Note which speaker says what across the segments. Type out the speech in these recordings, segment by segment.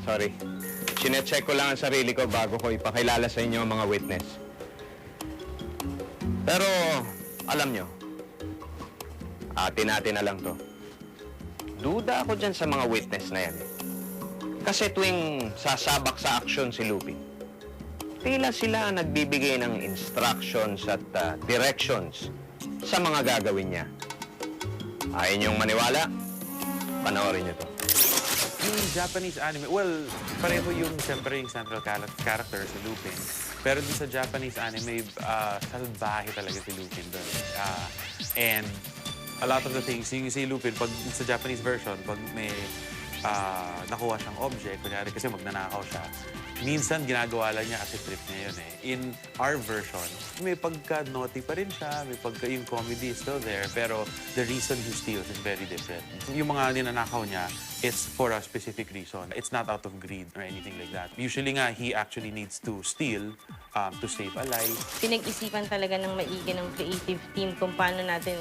Speaker 1: Sorry. Sinecheck ko lang ang sarili ko bago ko ipakilala sa inyo ang mga witness. Pero, alam nyo, atin-atin na lang to. Duda ako dyan sa mga witness na yan. Kasi tuwing sasabak sa aksyon si Lupin, tila sila nagbibigay ng instructions at directions sa mga gagawin niya. Ayaw niyong maniwala? Panoorin niyo to.
Speaker 2: Yung Japanese anime, well, pareho yung siyempre yung central character si Lupin. Pero din sa Japanese anime, salbahe talaga si Lupin doon. And a lot of the things, yung si Lupin, pag sa Japanese version, pag may nakuha siyang object, kunyari kasi magnanakaw siya, minsan ginagawa lang niya kasi trip niya yun eh. In our version, may pagka-naughty pa rin siya, may pagka yung comedy is still there, pero the reason he steals is very different. Yung mga ninanakaw niya, it's for a specific reason. It's not out of greed or anything like that. Usually nga, he actually needs to steal to save a life.
Speaker 3: Pinag-isipan talaga ng maigi ng creative team kung paano natin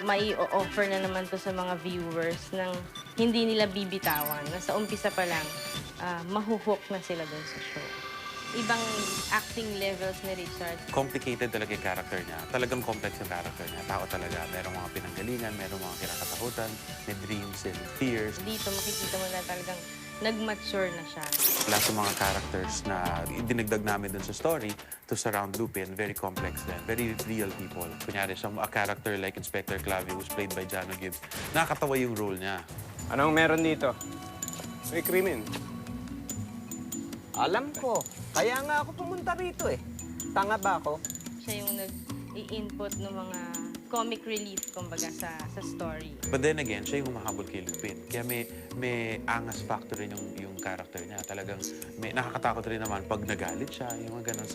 Speaker 3: mai-offer na naman to sa mga viewers ng hindi nila bibitawan. Nasa umpisa pa lang, mahuhook na sila dun sa show. Ibang acting levels ni Richard.
Speaker 2: Complicated talaga yung character niya. Talagang complex yung character niya. Tao talaga. Merong mga pinanggalingan, merong mga kinakatakutan, may dreams and fears.
Speaker 3: Dito makikita mo na talagang nag-mature na siya.
Speaker 2: Lahat ng mga characters na dinagdag namin dun sa story to surround Lupin, very complex din. Very real people. Kunyari, a character like Inspector Clavio, who's played by Jano Gibbs, nakakatawa yung role niya.
Speaker 1: Anong meron dito?
Speaker 4: May krimen.
Speaker 5: Alam ko. Kaya nga ako pumunta rito eh. Tanga ba ako?
Speaker 3: Siya yung nag-i-input ng mga comic relief, kumbaga, sa story.
Speaker 2: But then again, siya yung humahabol kay Lupin. Kaya may angas factor rin yung character niya. Talagang nakakatakot rin naman pag nagalit siya, yung mga ganun.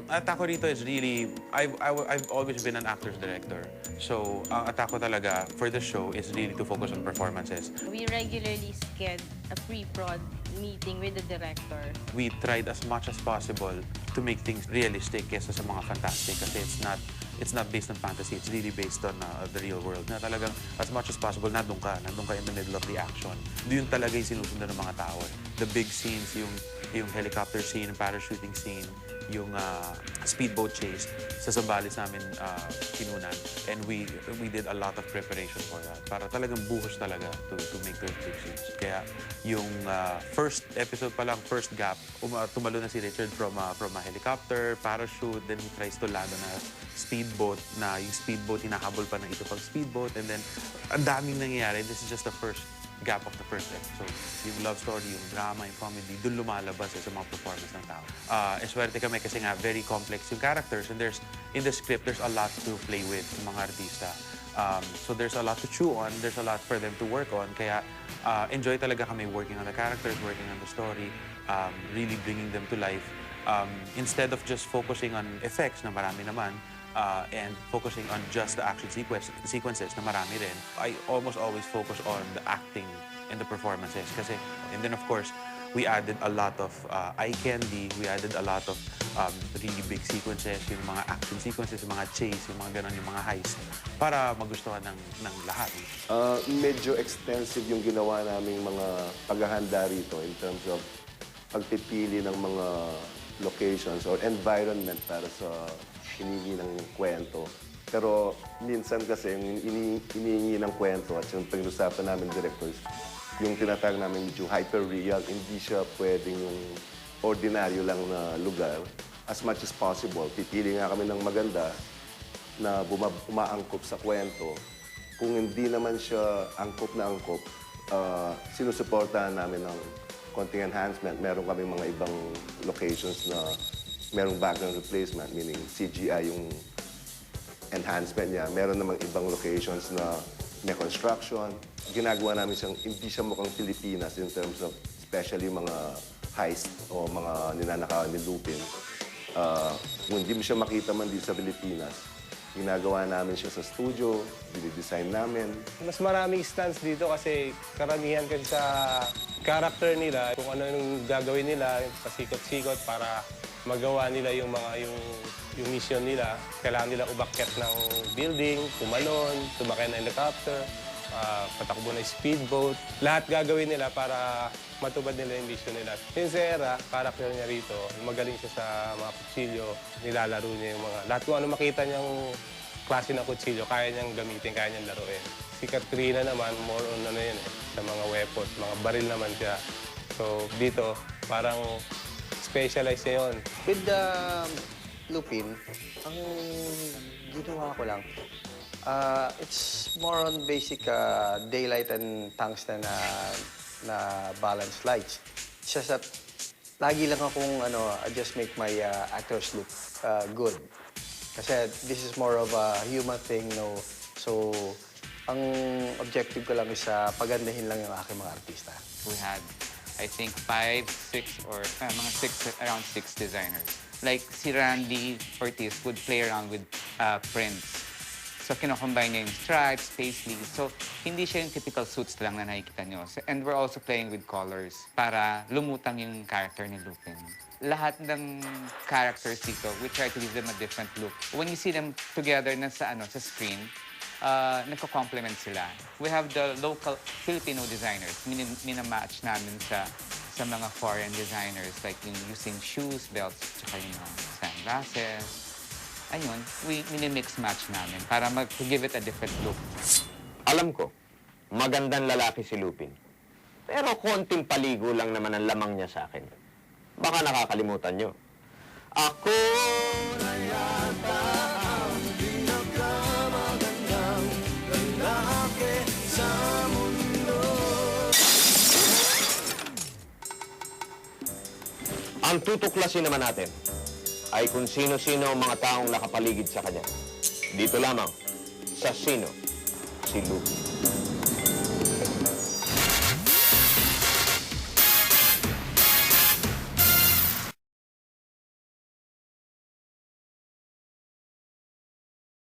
Speaker 2: At ako rito is really, I've always been an actor's director. So, ang atako talaga for the show is really to focus on performances.
Speaker 3: We regularly schedule a pre-prod meeting with the director.
Speaker 2: We tried as much as possible to make things realistic kesa sa mga fantastic kasi it's not based on fantasy, it's really based on the real world. Na talagang as much as possible, nandun ka in the middle of the action. Yun talaga yung sinusundan ng mga tao. The big scenes, yung helicopter scene, parachuting scene, yung speedboat chase, sa Zambales namin kinunan. And we did a lot of preparation for that. Para talagang buhos talaga to make those big scenes. Kaya yung first episode pa lang, first gap, tumalo na si Richard from a helicopter, parachute, then he tries to land on a speedboat na yung speedboat, hinahabol pa ng ito pang speedboat, and then ang daming nangyayari. This is just the first gap of the first episode. Yung love story, yung drama, yung comedy, dun lumalabas sa mga performance ng tao. Swerte kami kasi nga very complex yung characters and in the script, there's a lot to play with ng mga artista. So there's a lot to chew on, there's a lot for them to work on, kaya enjoy talaga kami working on the characters, working on the story, really bringing them to life. Instead of just focusing on effects na marami naman, and focusing on just the action sequences na marami rin, I almost always focus on the acting and the performances. And then of course, we added a lot of eye candy, we added a lot of really big sequences, yung mga action sequences, yung mga chase, yung mga ganon, yung mga heist, para magustuhan ng lahat.
Speaker 4: Medyo extensive yung ginawa naming mga paghahanda rito in terms of pagpipili ng mga locations or environment para sa hinihingi ng kwento. Pero minsan kasi yung hinihingi ng kwento at yung pag-usapan namin directors, yung tinatawag namin medyo hyper-real, hindi siya pwedeng yung ordinaryo lang na lugar. As much as possible, pipili nga kami ng maganda na umaangkop sa kwento. Kung hindi naman siya angkop na angkop, sinusuportahan namin ng konting enhancement. Meron kami mga ibang locations na merong background replacement, meaning CGI yung enhancement niya. Meron namang ibang locations na may construction. Ginagawa namin siyang, hindi siya mukhang Pilipinas in terms of especially mga heist o mga ninanakawan ni Lupin. Kung hindi mo siya makita man din sa Pilipinas, ginagawa namin siya sa studio, dinidesign namin.
Speaker 6: Mas maraming stunts dito kasi karamihan kasi sa character nila, kung ano yung gagawin nila, pasikot-sikot para magawa nila yung mission nila. Kailangan nila umakyat ng building, tumalon, sumakay ng helicopter, patakbo na speedboat. Lahat gagawin nila para matupad nila yung mission nila. Yung Zera, character niya rito, magaling siya sa mga kutsilyo. Nilalaro niya yung mga... Lahat kung ano makita niyang klase ng kutsilyo, kaya niyang gamitin, kaya niyang laruin. Si Katrina naman, more on ano yun sa mga weapons, mga baril naman siya. So dito, parang specialized niya yun.
Speaker 7: With Lupin, ang ginawa ko lang, it's more on basic daylight and tungsten na balance lights. It's just that lagi lang akong I just make my actors look good. Kasi this is more of a human thing, no? So, ang objective ko lang is pagandahin lang yung aking mga artista.
Speaker 8: We had, I think, 5, 6, or mga 6, around 6 designers. Like si Randy Ortiz would play around with prints. So, kinocombine niya yung stripes, paisleys. So, hindi siya yung typical suits lang na nakikita niyo. So, and we're also playing with colors para lumutang yung character ni Lupin. Lahat ng characters dito, we try to give them a different look. When you see them together na sa screen, nagko-complement sila. We have the local Filipino designers. Minamatch namin sa mga foreign designers, like using shoes, belts, tsaka yung sunglasses. Ayun, mini-mix match namin para mag-give it a different look.
Speaker 1: Alam ko, magandang lalaki si Lupin. Pero konting paligo lang naman ang lamang niya sa akin. Baka nakakalimutan nyo. Ako na yata ang pinakamagandang lalaki sa mundo. Ang tutuklasin naman natin ay kung sino-sino ang mga taong nakapaligid sa kanya. Dito lamang, sa Sino si Lupin.